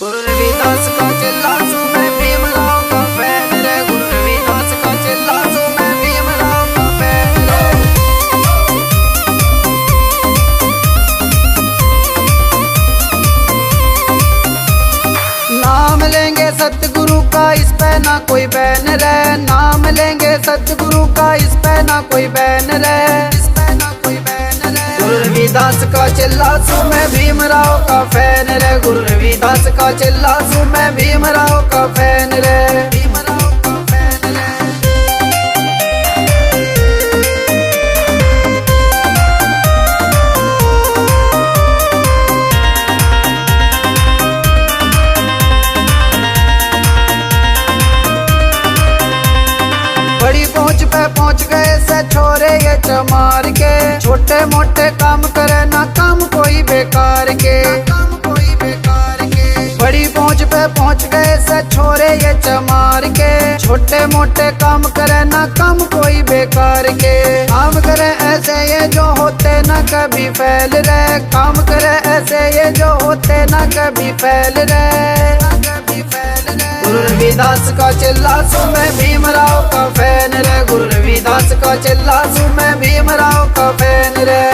गुरु रविदास का चेला सो मैं भीमराव का फैन रे। गुरु रविदास का चेला सो मैं भीमराव का फैन रे। नाम लेंगे सतगुरु का इस पे ना कोई बैन रे। नाम लेंगे सतगुरु का इस पे ना कोई बैन रे। इस पे ना कोई बैन रे। गुरु रविदास का चेला सो मैं भीमराव का फैन रे। गुरु रविदास का चेला सो मैं भीमराव का फैन रे। भीमराव का फैन रे। बड़ी पहुंच पे पहुंच गए से छोरे ये चमार के। छोटे मोटे काम करे ना काम कोई बेकार के। काम कोई बेकार के। बड़ी पहुंच पे पहुंच गए से छोरे ये चमार के। छोटे मोटे काम करे ना काम कोई बेकार के। काम करे ऐसे ये जो होते ना कभी फैल रहे। काम करे ऐसे ये जो होते ना कभी फैल रहे। गुरु रविदास का चेला सो मैं भीमराव का फैन रे। गुरु रविदास का चेला सो मैं भीमराव का फैन रे।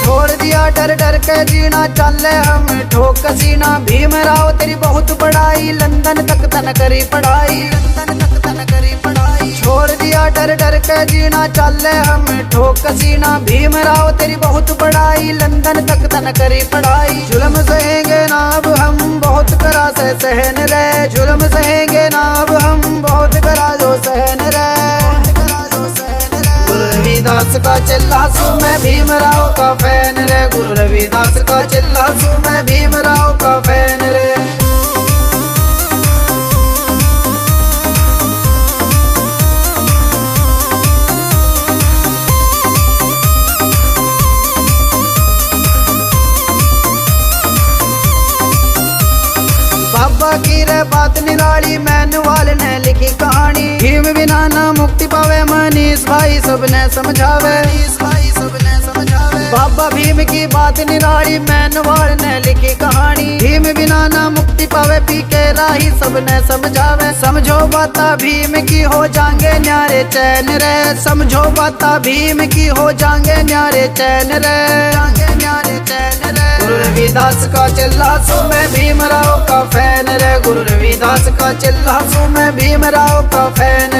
छोड़ दिया डर डर के जीना चले हम ठोक सीना। भीमराव तेरी बहुत बड़ाई लंदन तक तन करी पढ़ाई। लंदन तक तन करी पढ़ाई। छोड़ दिया डर डर के जीना चले हम ठोक सीना। भीमराव तेरी बहुत बड़ाई लंदन तक तन करी पढ़ाई। जुल्म सहेंगे ना अब हम बहुत करा से सहन रे। जुल्म सहेंगे ना अब हम बहुत करा जो सहन रे। गुरु रविदास का चेला सो मैं भीमराव का फैन रे। गुरु रविदास का चेला सो मैं भीमराव का फैन रे। बाबा की रे बात निराली मैनुअल ने लिखी कहानी। भीम बिना ना मुक्ति पावे मनीष भाई सबने समझावे। भाई सबने समझावे। बाबा भीम की बात निराली मैनुअल ने लिखी कहानी। भीम बिना ना मुक्ति पावे पी के राही सबने समझावे। समझो बाता भीम की हो जाएंगे न्यारे चैन रे। समझो बाता भीम की हो जाएंगे न्यारे चैन रे। न्यारे चैन रे। गुरु रविदास का चेला सो मैं भीमराव का फैन रे। गुरु रविदास का चेला सो मैं भीमराव का फैन